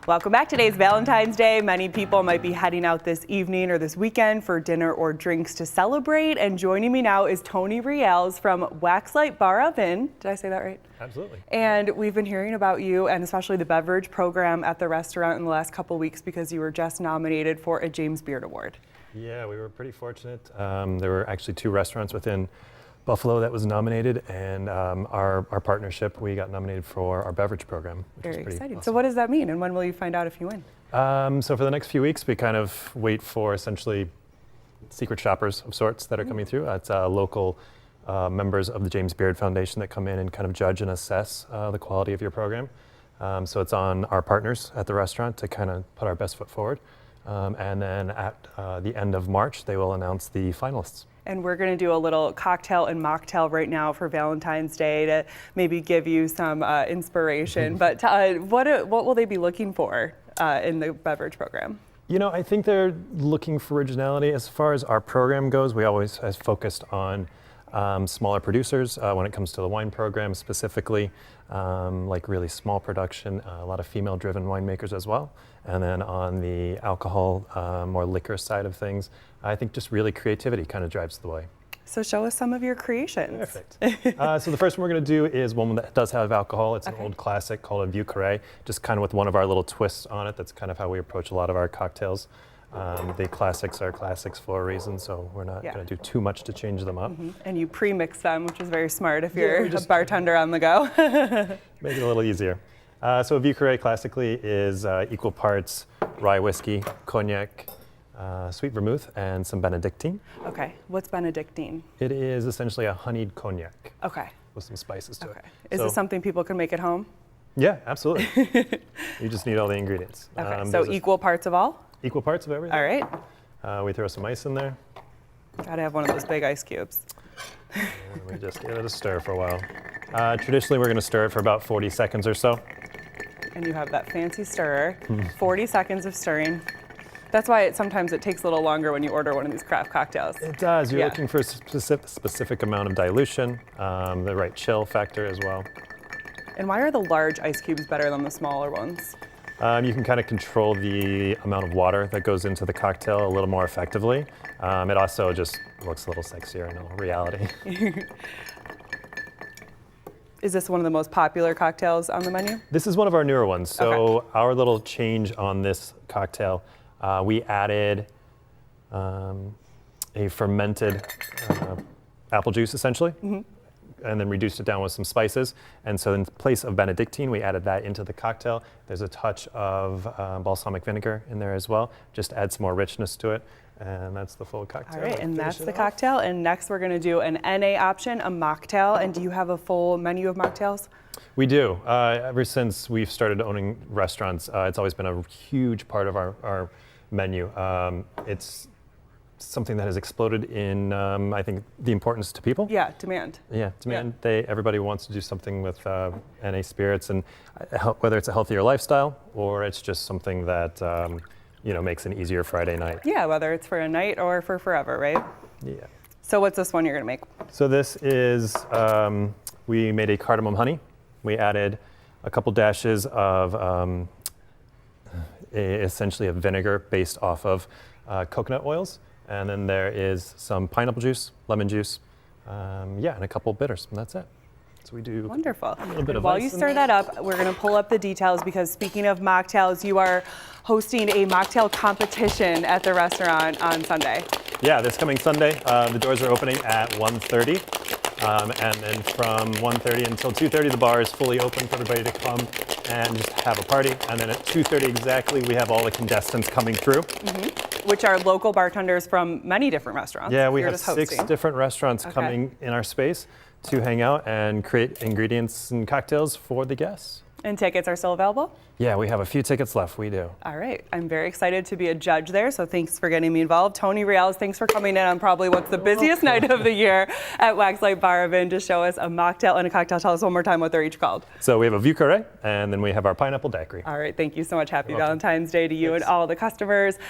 Welcome back. Today's Valentine's Day. Many people might be heading out this evening or this weekend for dinner or drinks to celebrate. And joining me now is Tony Rials from Waxlight Bar A Vin. Did I say that right? Absolutely. And we've been hearing about you and especially the beverage program at the restaurant in the last couple weeks because you were just nominated for a James Beard Award. Yeah, we were pretty fortunate. There were actually 2 restaurants within Buffalo that was nominated, and our partnership, we got nominated for our beverage program, which Very is pretty exciting. awesome. So what does that mean, and when will you find out if you win? So for the next few weeks, we kind of wait for essentially secret shoppers of sorts that are coming through. It's local members of the James Beard Foundation that come in and kind of judge and assess the quality of your program. So it's on our partners at the restaurant to kind of put our best foot forward. And then at the end of March, they will announce the finalists. And we're going to do a little cocktail and mocktail right now for Valentine's Day to maybe give you some inspiration. But what will they be looking for in the beverage program? You know, I think they're looking for originality. As far as our program goes, we always have focused on smaller producers when it comes to the wine program specifically, like really small production, a lot of female-driven winemakers as well. And then on the alcohol, more liquor side of things, I think just really creativity kind of drives the way. So show us some of your creations. Perfect. So the first one we're going to do is one that does have alcohol. It's an old classic called a Vieux Carré, just kind of with one of our little twists on it. That's kind of how we approach a lot of our cocktails. The classics are classics for a reason, so we're not going to do too much to change them up. And you pre-mix them, which is very smart if you're a bartender on the go. Make it a little easier. So a Vieux Carré classically is equal parts rye whiskey, cognac, sweet vermouth, and some Benedictine. Okay, what's Benedictine? It is essentially a honeyed cognac. Okay. With some spices to it. Is this something people can make at home? Yeah, absolutely. You just need all the ingredients. Okay, so equal parts of all? Equal parts of everything. All right. We throw some ice in there. Gotta have one of those big ice cubes. And we just give it a stir for a while. Traditionally, we're going to stir it for about 40 seconds or so. And you have that fancy stirrer. 40 seconds of stirring. That's why sometimes it takes a little longer when you order one of these craft cocktails. It does. You're looking for a specific amount of dilution, the right chill factor as well. And why are the large ice cubes better than the smaller ones? You can kind of control the amount of water that goes into the cocktail a little more effectively. It also just looks a little sexier in all reality. Is this one of the most popular cocktails on the menu? This is one of our newer ones. So our little change on this cocktail, we added a fermented apple juice essentially. And then reduced it down with some spices. And so in place of Benedictine, we added that into the cocktail. There's a touch of balsamic vinegar in there as well. Just add some more richness to it. And that's the full cocktail. All right, and that's the cocktail. And next we're gonna do an NA option, a mocktail. And do you have a full menu of mocktails? We do. Ever since we've started owning restaurants, it's always been a huge part of our menu. It's something that has exploded in, I think, the importance to people. Yeah, demand. Yeah, demand. Everybody wants to do something with NA spirits, and whether it's a healthier lifestyle or it's just something that makes an easier Friday night. Yeah, whether it's for a night or for forever, right? Yeah. So what's this one you're gonna make? So this is, we made a cardamom honey. We added a couple dashes of essentially a vinegar based off of coconut oils. And then there is some pineapple juice, lemon juice, and a couple bitters, and that's it. So we do wonderful. A little bit of While you stir that up, we're going to pull up the details because speaking of mocktails, you are hosting a mocktail competition at the restaurant on Sunday. Yeah, this coming Sunday, the doors are opening at 1:30. And then from 1:30 until 2:30, the bar is fully open for everybody to come and just have a party. And then at 2:30 exactly, we have all the contestants coming through. Which are local bartenders from many different restaurants. Yeah, we have 6 different restaurants coming in our space to hang out and create ingredients and cocktails for the guests. And tickets are still available? Yeah, we have a few tickets left, we do. All right, I'm very excited to be a judge there, so thanks for getting me involved. Tony Rials, thanks for coming in on probably what's the busiest night of the year at Waxlight Bar A Vin to show us a mocktail and a cocktail. Tell us one more time what they're each called. So we have a Vieux Carré, and then we have our pineapple daiquiri. All right, thank you so much. Happy Valentine's Day to you and all the customers.